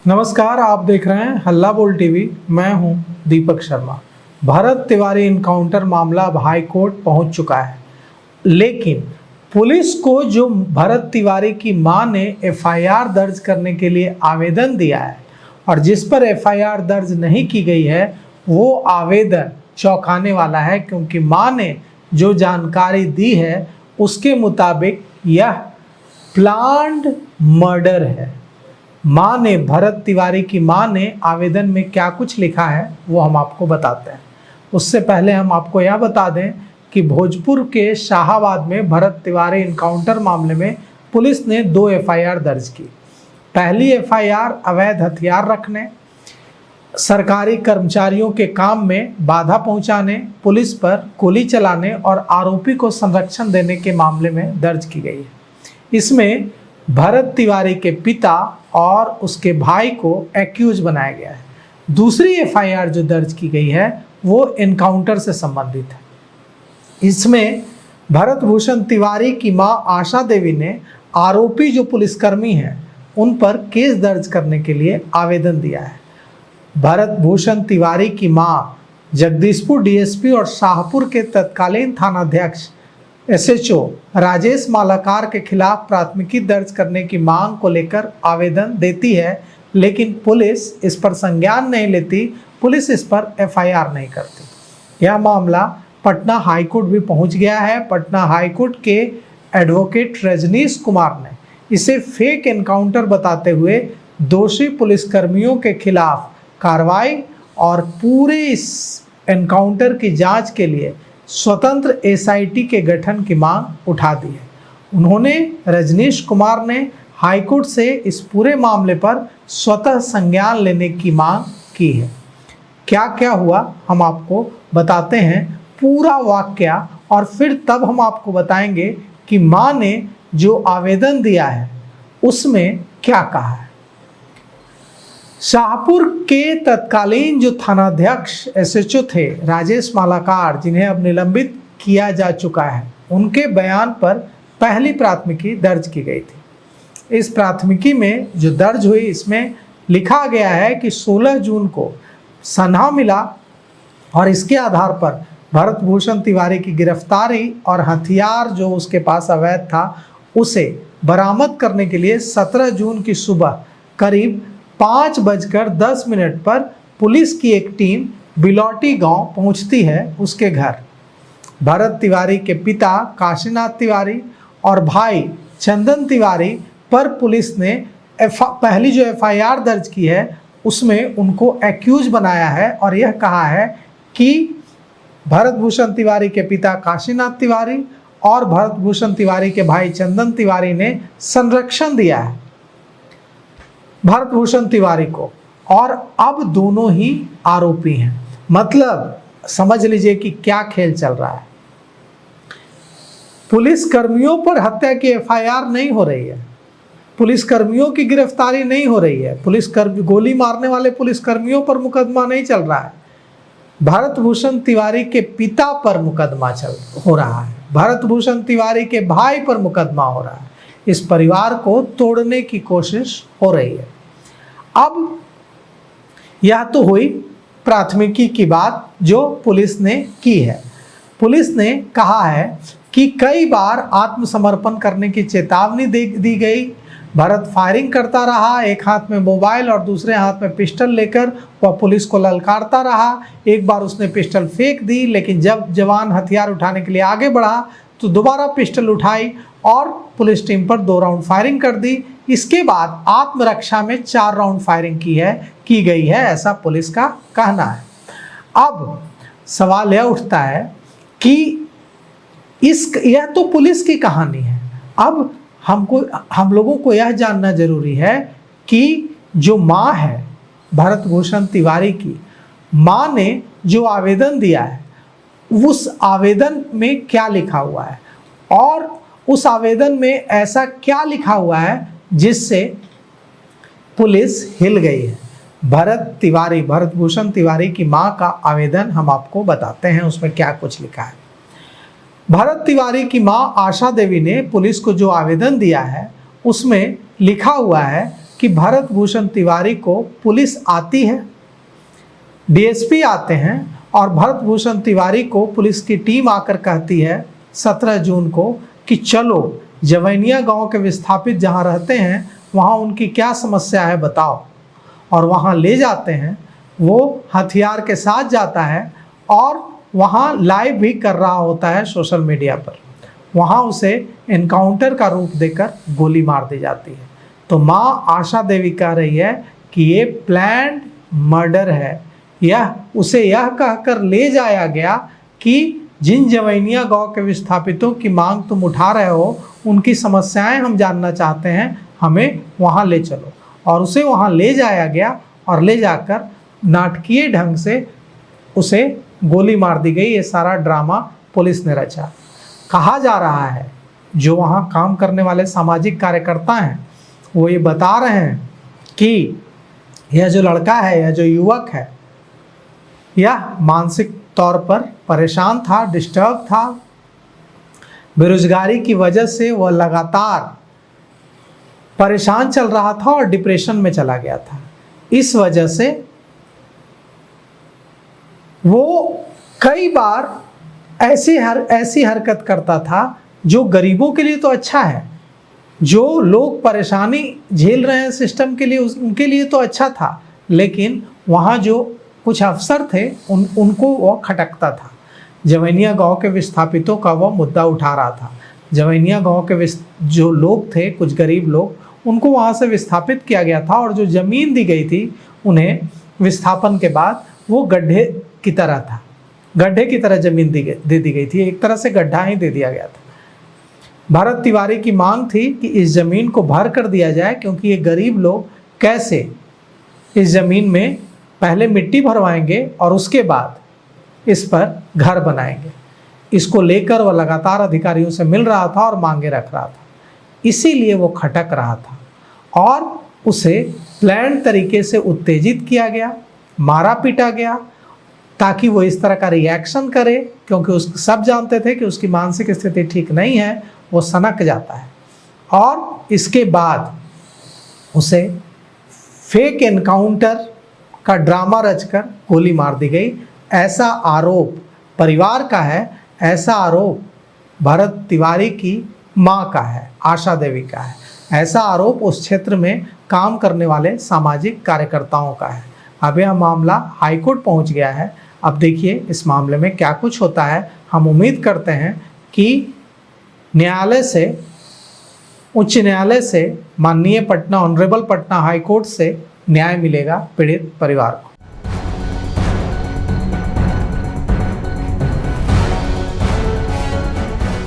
नमस्कार, आप देख रहे हैं हल्ला बोल टीवी। मैं हूं दीपक शर्मा। भरत तिवारी इनकाउंटर मामला अब हाई कोर्ट पहुंच चुका है, लेकिन पुलिस को जो भरत तिवारी की मां ने एफआईआर दर्ज करने के लिए आवेदन दिया है और जिस पर एफआईआर दर्ज नहीं की गई है, वो आवेदन चौंकाने वाला है, क्योंकि मां ने जो जानकारी दी है उसके मुताबिक यह प्लान्ड मर्डर है। मां ने, भरत तिवारी की मां ने आवेदन में क्या कुछ लिखा है वो हम आपको बताते हैं। उससे पहले हम आपको यह बता दें कि भोजपुर के शाहाबाद में भरत तिवारी इनकाउंटर मामले में पुलिस ने 2 एफआईआर दर्ज की। पहली एफआईआर अवैध हथियार रखने, सरकारी कर्मचारियों के काम में बाधा पहुंचाने, पुलिस पर गोली चलाने और आरोपी को संरक्षण देने के मामले में दर्ज की गई है। इसमें भरत तिवारी के पिता और उसके भाई को एक्यूज बनाया गया है। दूसरी एफआईआर जो दर्ज की गई है वो एनकाउंटर से संबंधित है। इसमें भरत भूषण तिवारी की मां आशा देवी ने आरोपी जो पुलिसकर्मी हैं उन पर केस दर्ज करने के लिए आवेदन दिया है। भरत भूषण तिवारी की मां जगदीशपुर डीएसपी और शाहपुर के तत्कालीन थानाध्यक्ष एसएचओ राजेश मालाकार के खिलाफ प्राथमिकी दर्ज करने की मांग को लेकर आवेदन देती है, लेकिन पुलिस इस पर संज्ञान नहीं लेती, पुलिस इस पर एफआईआर नहीं करती। यह मामला पटना हाईकोर्ट भी पहुंच गया है। पटना हाईकोर्ट के एडवोकेट रजनीश कुमार ने इसे फेक एनकाउंटर बताते हुए दोषी पुलिसकर्मियों के खिलाफ कार्रवाई और पूरे इस एनकाउंटर की जांच के लिए स्वतंत्र एसआईटी के गठन की मांग उठा दी है। उन्होंने, रजनीश कुमार ने हाईकोर्ट से इस पूरे मामले पर स्वतः संज्ञान लेने की मांग की है। क्या क्या हुआ हम आपको बताते हैं, पूरा वाकया, और फिर तब हम आपको बताएंगे कि मां ने जो आवेदन दिया है उसमें क्या कहा है। शाहपुर के तत्कालीन जो थानाध्यक्ष एसएचओ थे राजेश मालाकार, जिन्हें अब निलंबित किया जा चुका है, उनके बयान पर पहली प्राथमिकी दर्ज की गई थी। इस प्राथमिकी में जो दर्ज हुई, इसमें लिखा गया है कि 16 जून को सनहा मिला और इसके आधार पर भरत भूषण तिवारी की गिरफ्तारी और हथियार जो उसके पास अवैध था उसे बरामद करने के लिए 17 जून की सुबह करीब 5:10 पर पुलिस की एक टीम बिलौटी गांव पहुंचती है उसके घर। भरत तिवारी के पिता काशीनाथ तिवारी और भाई चंदन तिवारी पर पुलिस ने पहली जो एफआईआर दर्ज की है उसमें उनको एक्यूज बनाया है और यह कहा है कि भरत भूषण तिवारी के पिता काशीनाथ तिवारी और भरत भूषण तिवारी के भाई चंदन तिवारी ने संरक्षण दिया है भरत भूषण तिवारी को, और अब दोनों ही आरोपी हैं। मतलब समझ लीजिए कि क्या खेल चल रहा है। पुलिस कर्मियों पर हत्या की एफआईआर नहीं हो रही है, पुलिस कर्मियों की गिरफ्तारी नहीं हो रही है, गोली मारने वाले पुलिस कर्मियों पर मुकदमा नहीं चल रहा है, भरत भूषण तिवारी के पिता पर मुकदमा हो रहा है, भरत भूषण तिवारी के भाई पर मुकदमा हो रहा है। इस परिवार को तोड़ने की कोशिश हो रही है। अब यह तो हुई प्राथमिकी की बात जो पुलिस ने की है। पुलिस ने कहा है कि कई बार आत्मसमर्पण करने की चेतावनी दी गई। भरत फायरिंग करता रहा, एक हाथ में मोबाइल और दूसरे हाथ में पिस्टल लेकर वह पुलिस को ललकारता रहा। एक बार उसने पिस्टल फेंक दी, लेकिन जब जवान हथियार उठाने के लिए आगे बढ़ा तो दोबारा पिस्टल उठाई और पुलिस टीम पर 2 राउंड फायरिंग कर दी। इसके बाद आत्मरक्षा में 4 राउंड फायरिंग की गई है, ऐसा पुलिस का कहना है। अब सवाल यह उठता है कि यह तो पुलिस की कहानी है। अब हम लोगों को यह जानना जरूरी है कि जो मां है भरत भूषण तिवारी की, मां ने जो आवेदन दिया है उस आवेदन में क्या लिखा हुआ है और उस आवेदन में ऐसा क्या लिखा हुआ है जिससे पुलिस हिल गई है। भरत भूषण तिवारी की मां का आवेदन हम आपको बताते हैं, उसमें क्या कुछ लिखा है। भरत तिवारी की मां आशा देवी ने पुलिस को जो आवेदन दिया है उसमें लिखा हुआ है कि भरत भूषण तिवारी को पुलिस आती है, डीएसपी आते हैं और भरत भूषण तिवारी को पुलिस की टीम आकर कहती है 17 जून को कि चलो जवैनिया गांव के विस्थापित जहां रहते हैं वहां उनकी क्या समस्या है बताओ। और वहां ले जाते हैं, वो हथियार के साथ जाता है और वहां लाइव भी कर रहा होता है सोशल मीडिया पर। वहां उसे एनकाउंटर का रूप देकर गोली मार दी जाती है। तो माँ आशा देवी कह रही है कि ये प्लान्ड मर्डर है। उसे यह कहकर ले जाया गया कि जिन जवैनिया गांव के विस्थापितों की मांग तुम उठा रहे हो, उनकी समस्याएं हम जानना चाहते हैं, हमें वहां ले चलो। और उसे वहां ले जाया गया और ले जाकर नाटकीय ढंग से उसे गोली मार दी गई। ये सारा ड्रामा पुलिस ने रचा। कहा जा रहा है जो वहां काम करने वाले सामाजिक कार्यकर्ता हैं वो ये बता रहे हैं कि यह जो लड़का है, यह जो युवक है, यह मानसिक तौर पर परेशान था, डिस्टर्ब था। बेरोजगारी की वजह से वह लगातार परेशान चल रहा था और डिप्रेशन में चला गया था। इस वजह से वो कई बार ऐसी हरकत करता था जो गरीबों के लिए तो अच्छा है, जो लोग परेशानी झेल रहे हैं सिस्टम के लिए, उनके लिए तो अच्छा था, लेकिन वहाँ जो कुछ अफसर थे उनको वह खटकता था। जवैनिया गांव के विस्थापितों का वह मुद्दा उठा रहा था। जवैनिया गांव के जो लोग थे, कुछ गरीब लोग, उनको वहाँ से विस्थापित किया गया था और जो ज़मीन दी गई थी उन्हें विस्थापन के बाद वो गड्ढे की तरह था, गड्ढे की तरह ज़मीन दे दी गई थी। एक तरह से गड्ढा ही दे दिया गया था। भरत तिवारी की मांग थी कि इस ज़मीन को भर कर दिया जाए, क्योंकि ये गरीब लोग कैसे इस ज़मीन में पहले मिट्टी भरवाएंगे और उसके बाद इस पर घर बनाएंगे। इसको लेकर वह लगातार अधिकारियों से मिल रहा था और मांगे रख रहा था, इसीलिए वो खटक रहा था और उसे प्लान तरीके से उत्तेजित किया गया, मारा पीटा गया ताकि वो इस तरह का रिएक्शन करे, क्योंकि सब जानते थे कि उसकी मानसिक स्थिति ठीक नहीं है, वो सनक जाता है। और इसके बाद उसे फेक एनकाउंटर का ड्रामा रचकर गोली मार दी गई। ऐसा आरोप परिवार का है, ऐसा आरोप भरत तिवारी की मां का है, आशा देवी का है, ऐसा आरोप उस क्षेत्र में काम करने वाले सामाजिक कार्यकर्ताओं का है। अब यह मामला हाईकोर्ट पहुंच गया है। अब देखिए इस मामले में क्या कुछ होता है। हम उम्मीद करते हैं कि न्यायालय से, उच्च न्यायालय से, माननीय पटना ऑनरेबल पटना हाईकोर्ट से न्याय मिलेगा पीड़ित परिवार को।